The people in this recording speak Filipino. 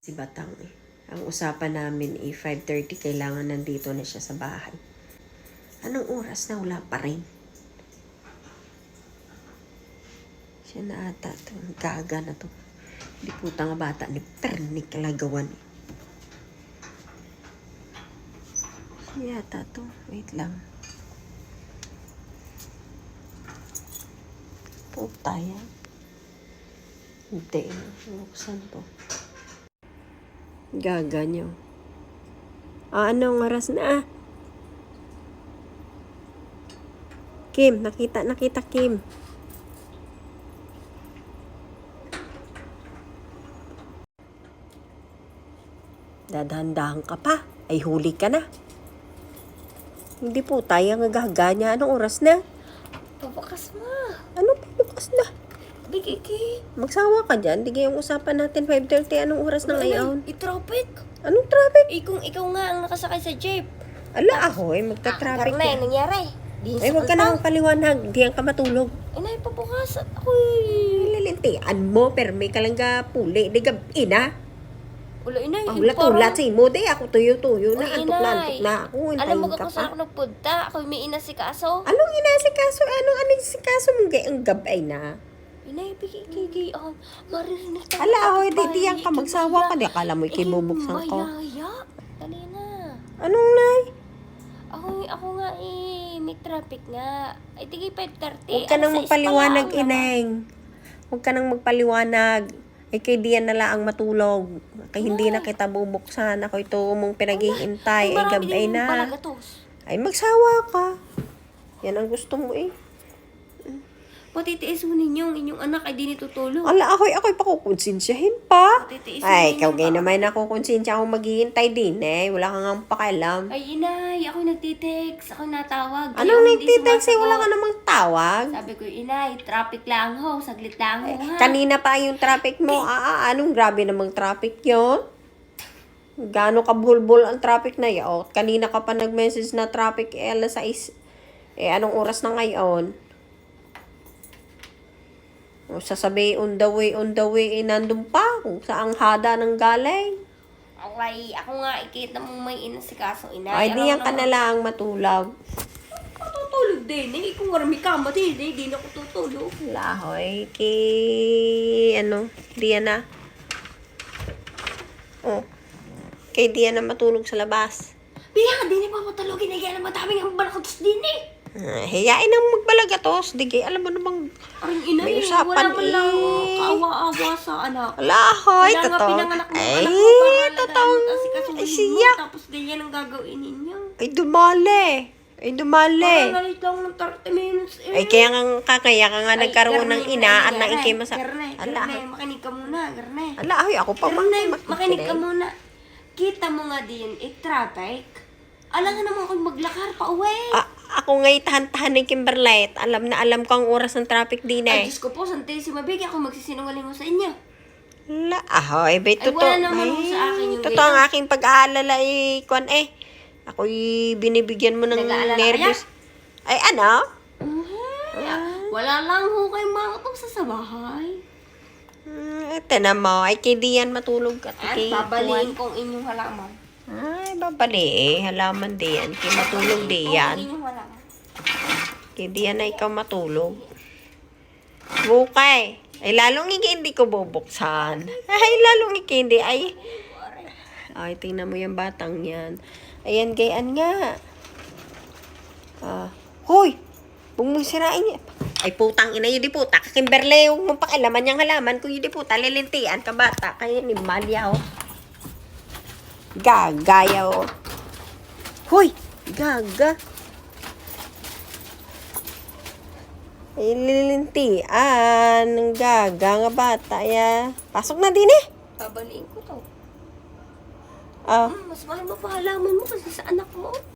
Si Batang eh. Ang usapan namin 5:30 kailangan nandito na siya sa bahay. Anong oras na? Wala pa rin. Siya na ata. Gaga na to. Di puta nga bata ni Pernik kalagawan eh. Siya yata to. Wait lang. Puta yan. Hindi. Buksan to. Gaga nyo. Anong oras na? Kim, nakita Kim. Dadahan-dahan ka pa. Ay huli ka na. Hindi po tayo nga gaga niya. Anong oras na? Pabukas mo. Anong pabukas na? Bigiki. Magsawa ka dyan. Di kayong usapan natin 5:30. Anong oras na ngayon? I-traffic. Anong traffic? Ikaw nga ang nakasakay sa jeep. Ala, ahoy. Magta-traffic Karnay, yan. nangyari. Ay, huwag ka na akong paliwanag. Diyan ka matulog. Ay, pabukas. At ako'y... Lilintian mo, pero may kalangga puli. Di ka, ina. Wala, inay. Ulat-ulat si mo. Di ako tuyo-tuyo na. Uy, Antok inay. na ako. Alam mo Hintayin ka ka kung saan pa. ako nagpunta. Ako'y may inasikaso. Anong inasikaso? Anong inasikaso mong gayang gabay na? Inay, bigiki. Maririnig tayo. Ala, ahoy. Di diyan ka. Magsawa ka. Di akala mo ikibubuksan ko. Mayaya. Dali na. Anong nay? Ako nga may traffic nga. Ay, tigay 5:30. Huwag ka nang Alas 6 magpaliwanag, pa lang, ineng. Huwag ka nang magpaliwanag. Ay, kay Dian na lang ang matulog. Kay hindi na kita bubuksan. Ako ito mong pinag-iintay. Ay, gabay na. Palagatos. Ay, magsawa ka. Yan ang gusto mo eh. Patitiis mo ninyong inyong anak ay di nitutulog. Ala, ako'y pakukonsensyahin pa. Patitiis mo Ay, ikaw ninyong gay naman ako konsensya akong maghihintay din eh. Wala kang ang pakialam. Ay, inay, ako nagtitext. Ako natawag. Anong Hindi nagtitext eh? sumasagot. Wala ka namang tawag. Sabi ko, inay, traffic lang ho. Saglit lang ho, ha? Kanina pa yung traffic mo. Anong grabe namang traffic yun? Gaano ka bulbul ang traffic na yun? Kanina ka pa nag-message na traffic alas 6. Anong oras na ngayon? Sasabi, on the way, nandun pa. Kung saang hada ng galing. Okay, ako nga, ikita mo may inasikaso, inay. Ay, di yan ka na lang matulog. Tutulog din, eh. Kung marami kama din, eh. Di na ako tutulog. Lahoy, Diana. Oh, kay Diana matulog sa labas. Biya, di na pa matulogin. Ay, yan ang madaming ang balakotos din, eh. Hiyain ang magbalagatos. Digay, alam mo namang Ay, inay, may usapan wala man lang kaawa-awa sa anak. Lahoy, Kaya nga totoo. pinanganak mo Ay, anak mo para totoo. alagaan Ay, mo. siya. Tapos ganyan ang gagawin ninyo. Ay, dumali. Parang nalit lang ng 30 minutes, eh. Ay, kaya ka nga nagkaroon ng ina at naikimasa. Garnay, makinig ka muna, Garnay. Ala, ay, ako pa Garnay, makinig ka muna. Kita mo nga din, traffic. Alam nga naman akong maglakar pa uwi. Ako nga'y tahan-tahan ng Kimberlite. Alam na alam ko ang oras ng traffic din Ay, eh. Diyos ko po, santesi mabigi ako magsisinungaling mo sa inyo. La, ahoy, bay, Ay, totoo. wala naman ho sa akin yung Totoo ang aking pag-aalala eh, kwan eh. Ako'y binibigyan mo ng Nag-aalala nervous. Ay, ano? Wala lang ho kayong mga sa bahay. Ito na mo. Ay, kay Dian matulog ka. At Kay babaliin kong inyong halaman. Ay, babali eh. Halaman Dian. Kay matulog Dian. Kung inyong halaman. Kay Dian na ikaw matulog. Bukay. Ay, lalong hindi ko bubuksan. Ay, lalong hindi. Ay, tingnan mo yung batang yan. Ayan, gayaan nga. Hoy! Huwag mong sirain niya. Ay, putang ina, yun di puta. Kakimberle, huwag mong pakilaman niyang halaman. Kung yun di puta, lilintian ka bata. Kaya ni Malya, oh. Gagaya, oh. Hoy! Gaga. Ay, lilintian. Ang gaga nga bata, ya. Pasok na din eh. Babaliin ko to. Ah. Mas mahal mo pa halaman mo kasi sa anak mo.